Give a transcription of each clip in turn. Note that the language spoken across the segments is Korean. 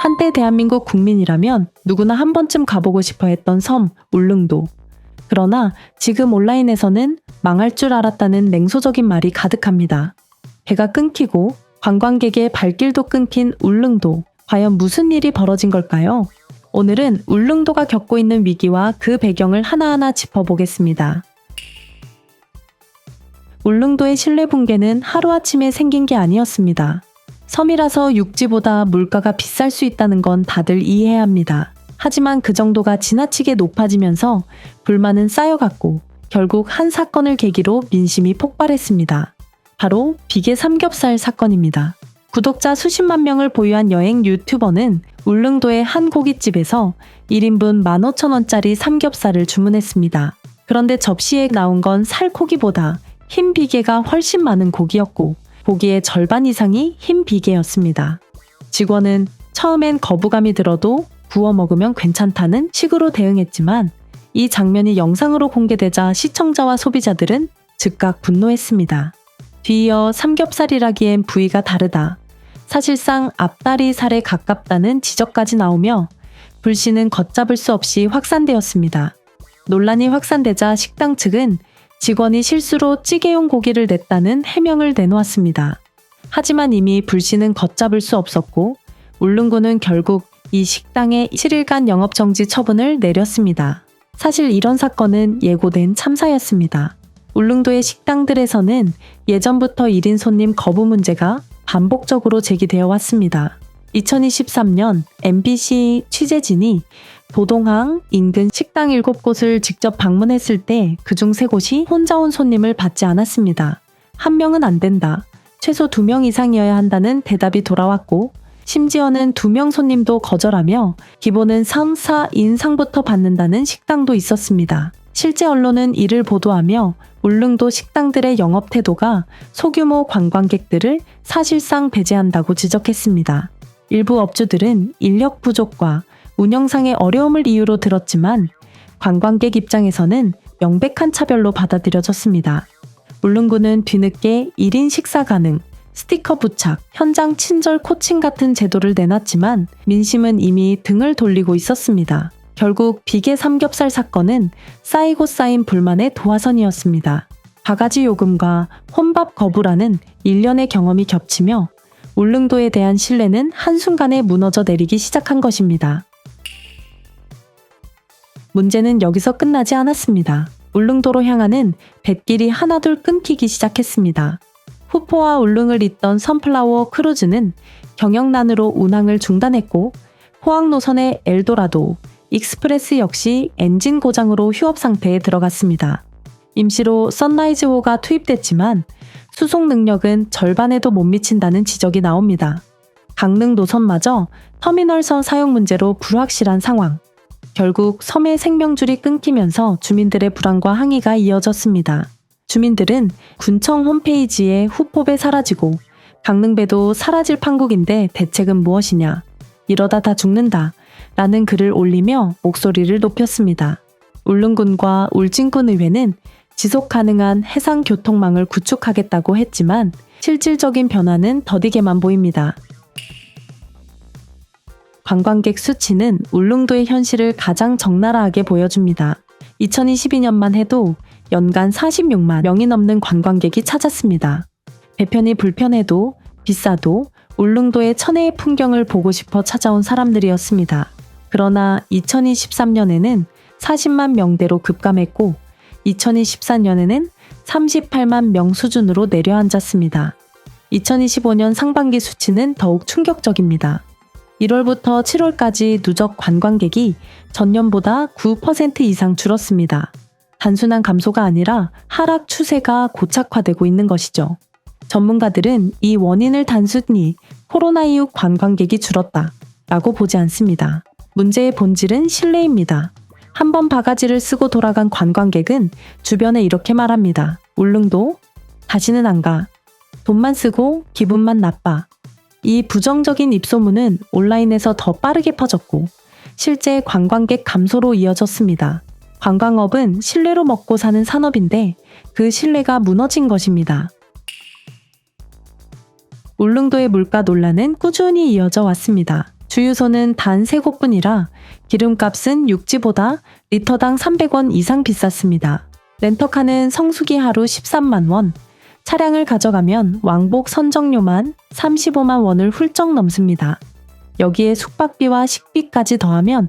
한때 대한민국 국민이라면 누구나 한 번쯤 가보고 싶어 했던 섬 울릉도. 그러나 지금 온라인에서는 망할 줄 알았다는 냉소적인 말이 가득합니다. 배가 끊기고 관광객의 발길도 끊긴 울릉도. 과연 무슨 일이 벌어진 걸까요? 오늘은 울릉도가 겪고 있는 위기와 그 배경을 하나하나 짚어보겠습니다. 울릉도의 신뢰 붕괴는 하루아침에 생긴 게 아니었습니다. 섬이라서 육지보다 물가가 비쌀 수 있다는 건 다들 이해해야 합니다. 하지만 그 정도가 지나치게 높아지면서 불만은 쌓여갔고 결국 한 사건을 계기로 민심이 폭발했습니다. 바로 비계 삼겹살 사건입니다. 구독자 수십만 명을 보유한 여행 유튜버는 울릉도의 한 고깃집에서 1인분 15,000원짜리 삼겹살을 주문했습니다. 그런데 접시에 나온 건 살코기보다 흰 비계가 훨씬 많은 고기였고 고기의 절반 이상이 흰 비계였습니다. 직원은 처음엔 거부감이 들어도 구워 먹으면 괜찮다는 식으로 대응했지만 이 장면이 영상으로 공개되자 시청자와 소비자들은 즉각 분노했습니다. 뒤이어 삼겹살이라기엔 부위가 다르다. 사실상 앞다리 살에 가깝다는 지적까지 나오며 불씨는 걷잡을 수 없이 확산되었습니다. 논란이 확산되자 식당 측은 직원이 실수로 찌개용 고기를 냈다는 해명을 내놓았습니다. 하지만 이미 불씨는 걷잡을 수 없었고 울릉도는 결국 이 식당에 7일간 영업정지 처분을 내렸습니다. 사실 이런 사건은 예고된 참사였습니다. 울릉도의 식당들에서는 예전부터 1인 손님 거부 문제가 반복적으로 제기되어 왔습니다. 2023년 MBC 취재진이 도동항 인근 식당 7곳을 직접 방문했을 때 그중 3곳이 혼자 온 손님을 받지 않았습니다. 1명은 안 된다. 최소 2명 이상이어야 한다는 대답이 돌아왔고 심지어는 2명 손님도 거절하며 기본은 3, 4인상부터 받는다는 식당도 있었습니다. 실제 언론은 이를 보도하며 울릉도 식당들의 영업 태도가 소규모 관광객들을 사실상 배제한다고 지적했습니다. 일부 업주들은 인력 부족과 운영상의 어려움을 이유로 들었지만 관광객 입장에서는 명백한 차별로 받아들여졌습니다. 울릉도는 뒤늦게 1인 식사 가능, 스티커 부착, 현장 친절 코칭 같은 제도를 내놨지만 민심은 이미 등을 돌리고 있었습니다. 결국 비계 삼겹살 사건은 쌓이고 쌓인 불만의 도화선이었습니다. 바가지 요금과 혼밥 거부라는 일련의 경험이 겹치며 울릉도에 대한 신뢰는 한순간에 무너져 내리기 시작한 것입니다. 문제는 여기서 끝나지 않았습니다. 울릉도로 향하는 뱃길이 하나둘 끊기기 시작했습니다. 후포와 울릉을 잇던 선플라워 크루즈는 경영난으로 운항을 중단했고 포항 노선의 엘도라도, 익스프레스 역시 엔진 고장으로 휴업 상태에 들어갔습니다. 임시로 선라이즈호가 투입됐지만 수송 능력은 절반에도 못 미친다는 지적이 나옵니다. 강릉 노선마저 터미널선 사용 문제로 불확실한 상황. 결국 섬의 생명줄이 끊기면서 주민들의 불안과 항의가 이어졌습니다. 주민들은 군청 홈페이지에 후포배 사라지고 강릉배도 사라질 판국인데 대책은 무엇이냐, 이러다 다 죽는다 라는 글을 올리며 목소리를 높였습니다. 울릉군과 울진군 의회는 지속 가능한 해상 교통망을 구축하겠다고 했지만 실질적인 변화는 더디게만 보입니다. 관광객 수치는 울릉도의 현실을 가장 적나라하게 보여줍니다. 2022년만 해도 연간 46만 명이 넘는 관광객이 찾았습니다. 배편이 불편해도 비싸도 울릉도의 천혜의 풍경을 보고 싶어 찾아온 사람들이었습니다. 그러나 2023년에는 40만 명대로 급감했고 2024년에는 38만 명 수준으로 내려앉았습니다. 2025년 상반기 수치는 더욱 충격적입니다. 1월부터 7월까지 누적 관광객이 전년보다 9% 이상 줄었습니다. 단순한 감소가 아니라 하락 추세가 고착화되고 있는 것이죠. 전문가들은 이 원인을 단순히 코로나 이후 관광객이 줄었다 라고 보지 않습니다. 문제의 본질은 신뢰입니다. 한번 바가지를 쓰고 돌아간 관광객은 주변에 이렇게 말합니다. 울릉도? 다시는 안 가. 돈만 쓰고 기분만 나빠. 이 부정적인 입소문은 온라인에서 더 빠르게 퍼졌고 실제 관광객 감소로 이어졌습니다. 관광업은 신뢰로 먹고 사는 산업인데 그 신뢰가 무너진 것입니다. 울릉도의 물가 논란은 꾸준히 이어져 왔습니다. 주유소는 단 3곳뿐이라 기름값은 육지보다 리터당 300원 이상 비쌌습니다. 렌터카는 성수기 하루 13만 원, 차량을 가져가면 왕복 선정료만 35만 원을 훌쩍 넘습니다. 여기에 숙박비와 식비까지 더하면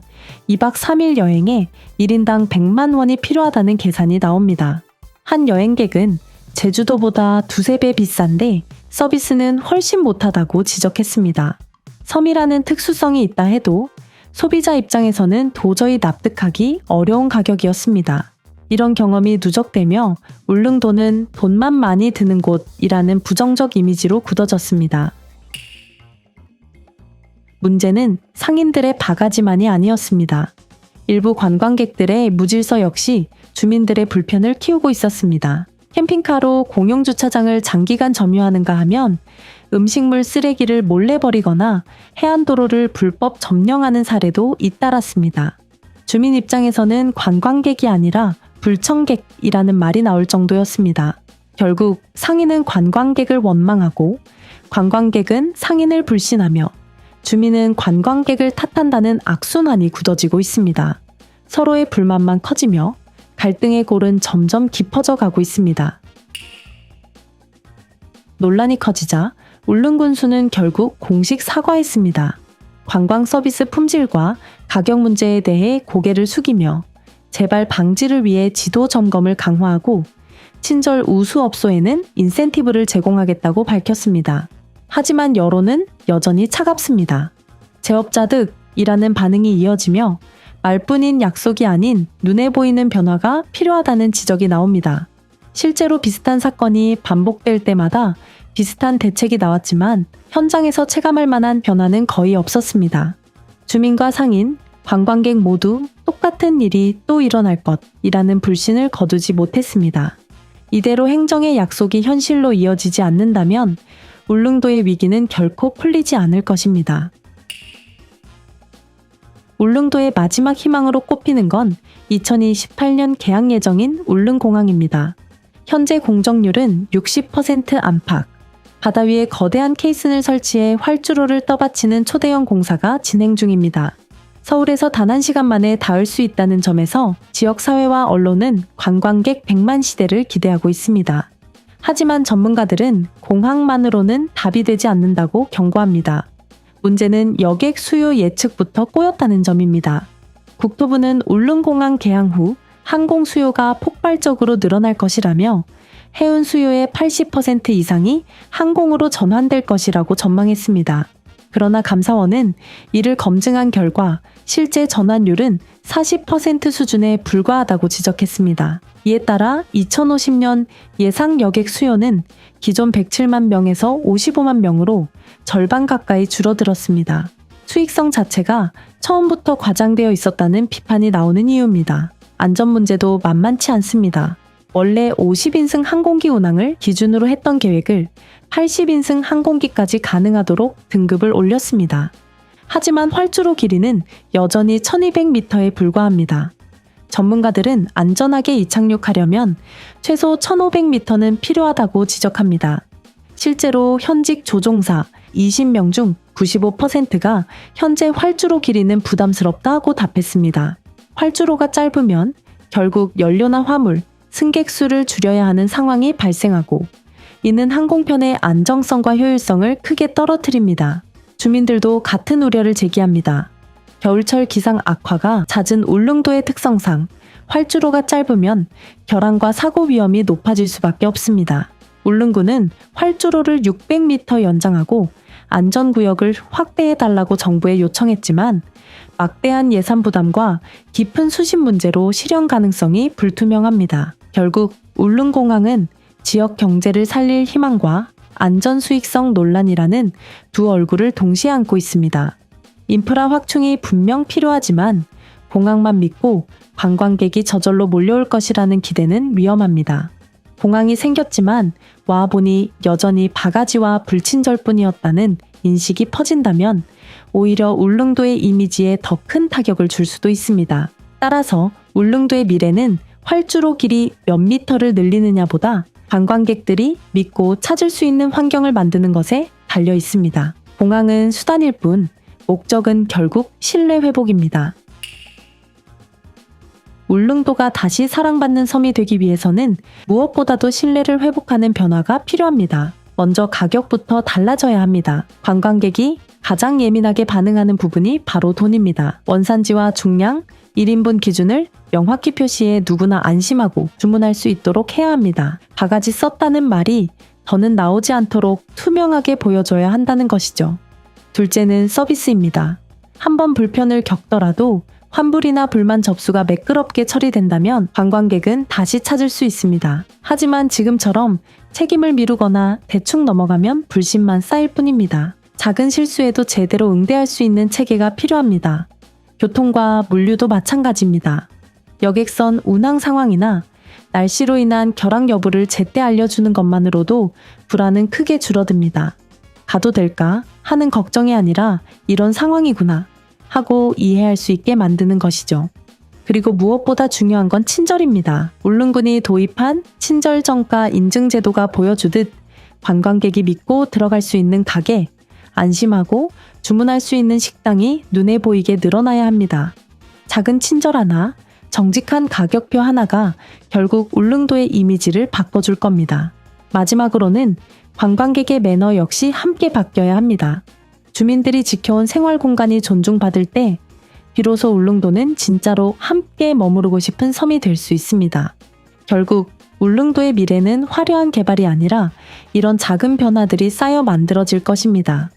2박 3일 여행에 1인당 100만 원이 필요하다는 계산이 나옵니다. 한 여행객은 제주도보다 2~3배 비싼데 서비스는 훨씬 못하다고 지적했습니다. 섬이라는 특수성이 있다 해도 소비자 입장에서는 도저히 납득하기 어려운 가격이었습니다. 이런 경험이 누적되며 울릉도는 돈만 많이 드는 곳이라는 부정적 이미지로 굳어졌습니다. 문제는 상인들의 바가지만이 아니었습니다. 일부 관광객들의 무질서 역시 주민들의 불편을 키우고 있었습니다. 캠핑카로 공용주차장을 장기간 점유하는가 하면 음식물 쓰레기를 몰래 버리거나 해안도로를 불법 점령하는 사례도 잇따랐습니다. 주민 입장에서는 관광객이 아니라 불청객이라는 말이 나올 정도였습니다. 결국 상인은 관광객을 원망하고 관광객은 상인을 불신하며 주민은 관광객을 탓한다는 악순환이 굳어지고 있습니다. 서로의 불만만 커지며 갈등의 골은 점점 깊어져 가고 있습니다. 논란이 커지자 울릉군수는 결국 공식 사과했습니다. 관광 서비스 품질과 가격 문제에 대해 고개를 숙이며 재발 방지를 위해 지도 점검을 강화하고 친절 우수업소에는 인센티브를 제공하겠다고 밝혔습니다. 하지만 여론은 여전히 차갑습니다. 제업자 득이라는 반응이 이어지며 말뿐인 약속이 아닌 눈에 보이는 변화가 필요하다는 지적이 나옵니다. 실제로 비슷한 사건이 반복될 때마다 비슷한 대책이 나왔지만 현장에서 체감할 만한 변화는 거의 없었습니다. 주민과 상인, 관광객 모두 똑같은 일이 또 일어날 것이라는 불신을 거두지 못했습니다. 이대로 행정의 약속이 현실로 이어지지 않는다면 울릉도의 위기는 결코 풀리지 않을 것입니다. 울릉도의 마지막 희망으로 꼽히는 건 2028년 개항 예정인 울릉공항입니다. 현재 공정률은 60% 안팎. 바다 위에 거대한 케이슨을 설치해 활주로를 떠받치는 초대형 공사가 진행 중입니다. 서울에서 단 1시간 만에 닿을 수 있다는 점에서 지역사회와 언론은 관광객 100만 시대를 기대하고 있습니다. 하지만 전문가들은 공항만으로는 답이 되지 않는다고 경고합니다. 문제는 여객 수요 예측부터 꼬였다는 점입니다. 국토부는 울릉공항 개항 후 항공 수요가 폭발적으로 늘어날 것이라며 해운 수요의 80% 이상이 항공으로 전환될 것이라고 전망했습니다. 그러나 감사원은 이를 검증한 결과 실제 전환율은 40% 수준에 불과하다고 지적했습니다. 이에 따라 2050년 예상 여객 수요는 기존 107만 명에서 55만 명으로 절반 가까이 줄어들었습니다. 수익성 자체가 처음부터 과장되어 있었다는 비판이 나오는 이유입니다. 안전 문제도 만만치 않습니다. 원래 50인승 항공기 운항을 기준으로 했던 계획을 80인승 항공기까지 가능하도록 등급을 올렸습니다. 하지만 활주로 길이는 여전히 1200m에 불과합니다. 전문가들은 안전하게 이착륙하려면 최소 1500m는 필요하다고 지적합니다. 실제로 현직 조종사 20명 중 95%가 현재 활주로 길이는 부담스럽다고 답했습니다. 활주로가 짧으면 결국 연료나 화물, 승객 수를 줄여야 하는 상황이 발생하고 이는 항공편의 안정성과 효율성을 크게 떨어뜨립니다. 주민들도 같은 우려를 제기합니다. 겨울철 기상 악화가 잦은 울릉도의 특성상 활주로가 짧으면 결항과 사고 위험이 높아질 수밖에 없습니다. 울릉구는 활주로를 600m 연장하고 안전구역을 확대해달라고 정부에 요청했지만 막대한 예산 부담과 깊은 수심 문제로 실현 가능성이 불투명합니다. 결국 울릉공항은 지역 경제를 살릴 희망과 안전 수익성 논란이라는 두 얼굴을 동시에 안고 있습니다. 인프라 확충이 분명 필요하지만 공항만 믿고 관광객이 저절로 몰려올 것이라는 기대는 위험합니다. 공항이 생겼지만 와보니 여전히 바가지와 불친절뿐이었다는 인식이 퍼진다면 오히려 울릉도의 이미지에 더 큰 타격을 줄 수도 있습니다. 따라서 울릉도의 미래는 활주로 길이 몇 미터를 늘리느냐보다 관광객들이 믿고 찾을 수 있는 환경을 만드는 것에 달려 있습니다. 공항은 수단일 뿐 목적은 결국 신뢰 회복입니다. 울릉도가 다시 사랑받는 섬이 되기 위해서는 무엇보다도 신뢰를 회복하는 변화가 필요합니다. 먼저 가격부터 달라져야 합니다. 관광객이 가장 예민하게 반응하는 부분이 바로 돈입니다. 원산지와 중량, 1인분 기준을 명확히 표시해 누구나 안심하고 주문할 수 있도록 해야 합니다. 바가지 썼다는 말이 더는 나오지 않도록 투명하게 보여줘야 한다는 것이죠. 둘째는 서비스입니다. 한번 불편을 겪더라도 환불이나 불만 접수가 매끄럽게 처리된다면 관광객은 다시 찾을 수 있습니다. 하지만 지금처럼 책임을 미루거나 대충 넘어가면 불신만 쌓일 뿐입니다. 작은 실수에도 제대로 응대할 수 있는 체계가 필요합니다. 교통과 물류도 마찬가지입니다. 여객선 운항 상황이나 날씨로 인한 결항 여부를 제때 알려주는 것만으로도 불안은 크게 줄어듭니다. 가도 될까 하는 걱정이 아니라 이런 상황이구나 하고 이해할 수 있게 만드는 것이죠. 그리고 무엇보다 중요한 건 친절입니다. 울릉군이 도입한 친절 정가 인증 제도가 보여주듯 관광객이 믿고 들어갈 수 있는 가게, 안심하고 주문할 수 있는 식당이 눈에 보이게 늘어나야 합니다. 작은 친절 하나, 정직한 가격표 하나가 결국 울릉도의 이미지를 바꿔줄 겁니다. 마지막으로는 관광객의 매너 역시 함께 바뀌어야 합니다. 주민들이 지켜온 생활 공간이 존중받을 때 비로소 울릉도는 진짜로 함께 머무르고 싶은 섬이 될 수 있습니다. 결국 울릉도의 미래는 화려한 개발이 아니라 이런 작은 변화들이 쌓여 만들어질 것입니다.